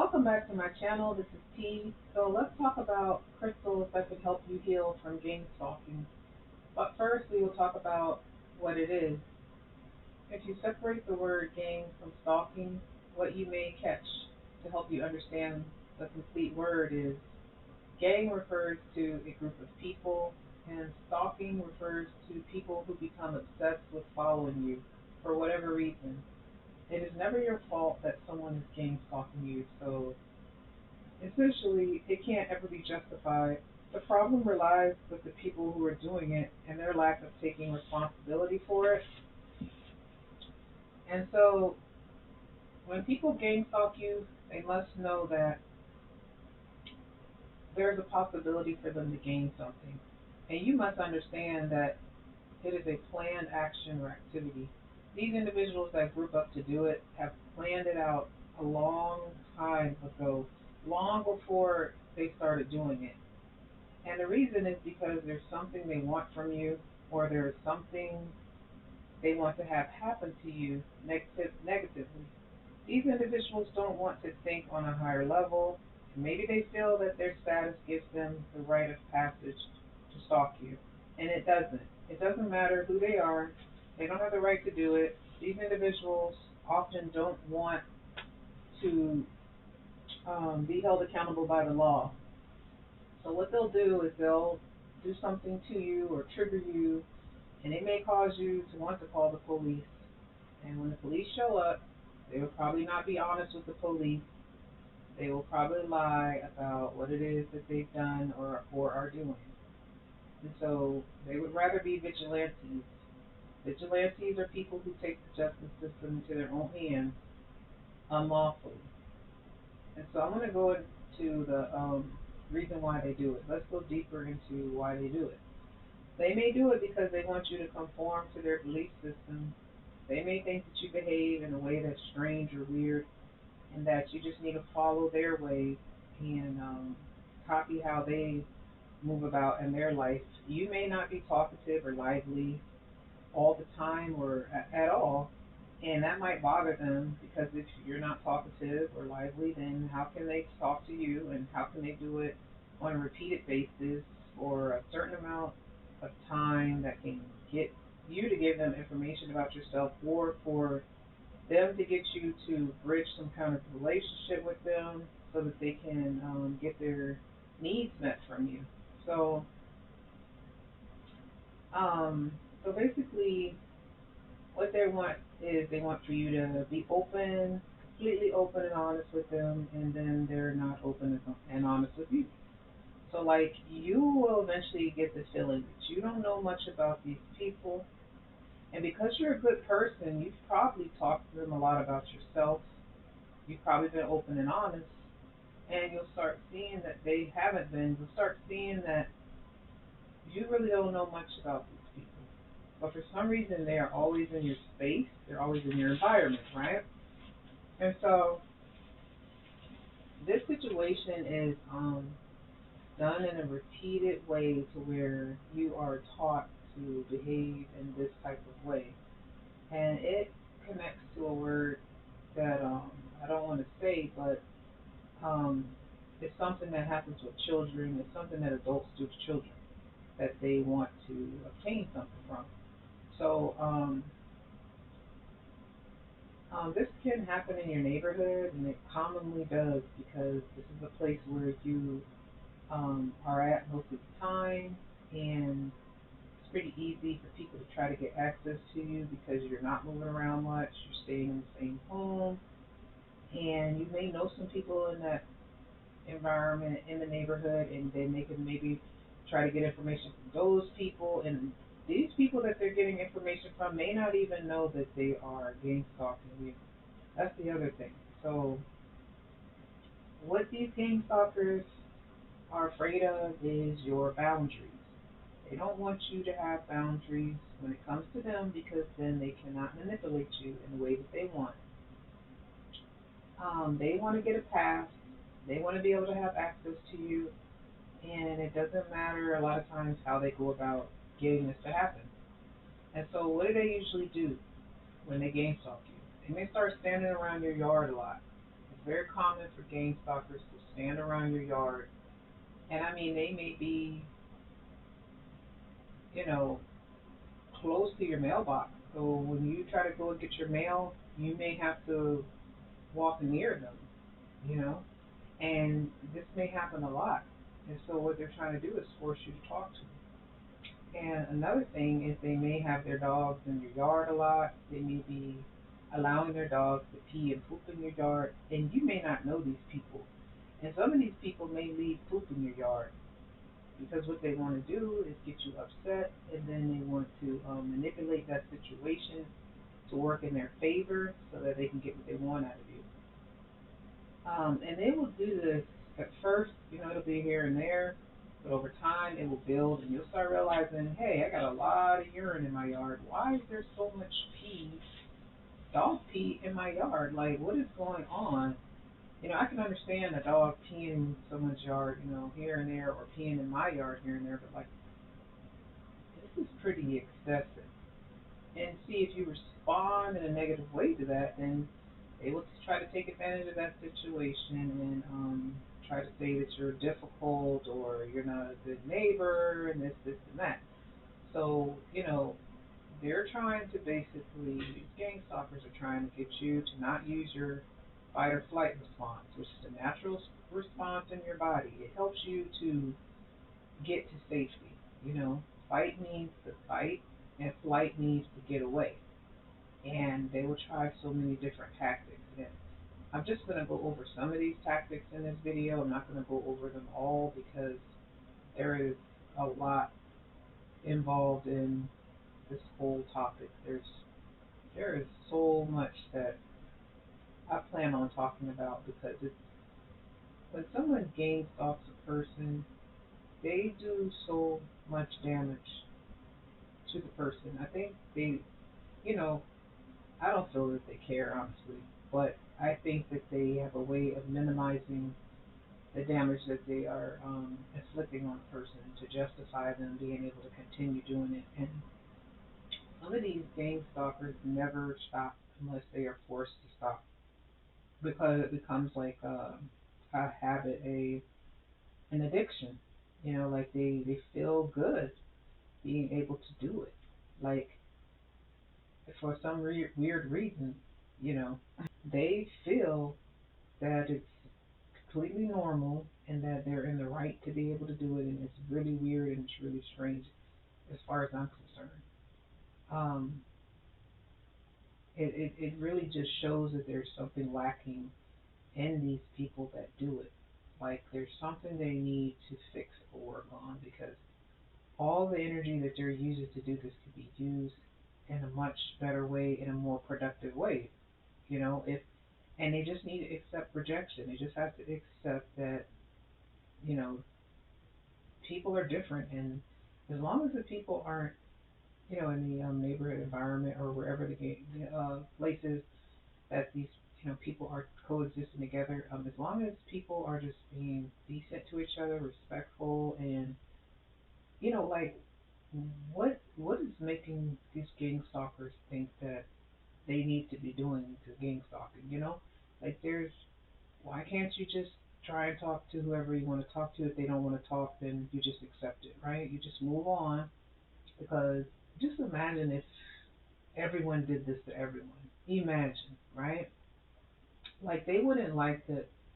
Welcome back to my channel. This is T. So let's talk about crystals that can help you heal from gang stalking. But first, we will talk about what it is. If you separate the word gang from stalking, what you may catch to help you understand the complete word is gang refers to a group of people, and stalking refers to people who become obsessed with following you for whatever reason. It is never your fault that someone is gang stalking you, so essentially, it can't ever be justified. The problem relies with the people who are doing it and their lack of taking responsibility for it. And so, when people gang stalk you, they must know that there's a possibility for them to gain something. And you must understand that it is a planned action or activity. These individuals that group up to do it have planned it out a long time ago, long before they started doing it. And the reason is because there's something they want from you, or there is something they want to have happen to you negatively. These individuals don't want to think on a higher level. Maybe they feel that their status gives them the right of passage to stalk you, and it doesn't. It doesn't matter who they are. They don't have the right to do it. These individuals often don't want to be held accountable by the law. So what they'll do is they'll do something to you or trigger you, and it may cause you to want to call the police. And when the police show up, they will probably not be honest with the police. They will probably lie about what it is that they've done or are doing. And so they would rather be vigilantes. Vigilantes are people who take the justice system into their own hands unlawfully. And so I'm going to go into the reason why they do it. Let's go deeper into why they do it. They may do it because they want you to conform to their belief system. They may think that you behave in a way that's strange or weird, and that you just need to follow their way and copy how they move about in their life. You may not be talkative or lively all the time or at all, and that might bother them because if you're not talkative or lively, then how can they talk to you, and how can they do it on a repeated basis for a certain amount of time that can get you to give them information about yourself, or for them to get you to bridge some kind of relationship with them so that they can get their needs met from you. So, um, so basically, what they want is they want for you to be open, completely open and honest with them, and then they're not open and honest with you. So, like, you will eventually get the feeling that you don't know much about these people, and because you're a good person, you've probably talked to them a lot about yourself. You've probably been open and honest, and you'll start seeing that they haven't been. You'll start seeing that you really don't know much about these people. But for some reason, they are always in your space. They're always in your environment, right? And so this situation is done in a repeated way to where you are taught to behave in this type of way. And it connects to a word that I don't want to say, but um, it's something that happens with children. It's something that adults do to children that they want to obtain something from. So this can happen in your neighborhood, and it commonly does because this is a place where you are at most of the time, and it's pretty easy for people to try to get access to you because you're not moving around much, you're staying in the same home, and you may know some people in that environment in the neighborhood, and then they can maybe try to get information from those people. And these people that they're getting information from may not even know that they are gang stalking you. That's the other thing. So, what these gang stalkers are afraid of is your boundaries. They don't want you to have boundaries when it comes to them because then they cannot manipulate you in the way that they want. They want to get a pass. They want to be able to have access to you, and it doesn't matter a lot of times how they go about getting this to happen. And so, what do they usually do when they game stalk you? They may start standing around your yard a lot. very common for gang stalkers to stand around your yard, and I mean they may be, you know, close to your mailbox. So when you try to go and get your mail, you may have to walk near them, you know, and this may happen a lot. And so what they're trying to do is force you to talk to them. And another thing is they may have their dogs in your yard a lot. They may be allowing their dogs to pee and poop in your yard, and you may not know these people. And some of these people may leave poop in your yard because what they want to do is get you upset, and then they want to manipulate that situation to work in their favor so that they can get what they want out of you. And they will do this at first, it'll be here and there, but over time it will build, and you'll start realizing, hey, I got a lot of urine in my yard. Why is there so much pee, dog pee in my yard? Like, what is going on? I can understand a dog peeing in someone's yard, here and there, or peeing in my yard here and there, but like, this is pretty excessive. And see, if you respond in a negative way to that, then they will try to take advantage of that situation and try to say that you're difficult or you're not a good neighbor and this, and that. So, they're trying to basically, these gang stalkers are trying to get you to not use your fight or flight response, which is a natural response in your body. It helps you to get to safety. Fight means to fight, and flight means to get away. And they will try so many different tactics. And I'm just going to go over some of these tactics in this video. I'm not going to go over them all because there is a lot involved in this whole topic. There is so much that I plan on talking about because it's when someone gang stalks a person, they do so much damage to the person. I think you know, I don't feel that they care honestly, but I think that they have a way of minimizing the damage that they are inflicting on a person to justify them being able to continue doing it. And some of these gang stalkers never stop unless they are forced to stop because it becomes like a habit, an addiction. Like they feel good being able to do it. Like for some weird reason, you know, they feel that it's completely normal and that they're in the right to be able to do it, and it's really weird and it's really strange as far as I'm concerned. Um, it really just shows that there's something lacking in these people that do it. Like there's something they need to fix or work on because all the energy that they're using to do this could be used in a much better way, in a more productive way. If and they just need to accept rejection. They just have to accept that you know people are different, and as long as the people aren't in the neighborhood environment or wherever the places that these people are coexisting together, as long as people are just being decent to each other, respectful, and like what is making these gang stalkers think that they need to be doing the gang stalking? Like there's why can't you just try and talk to whoever you want to talk to? If they don't want to talk, then you just accept it, right? You just move on because just imagine if everyone did this to everyone. Imagine, right? Like they wouldn't like that.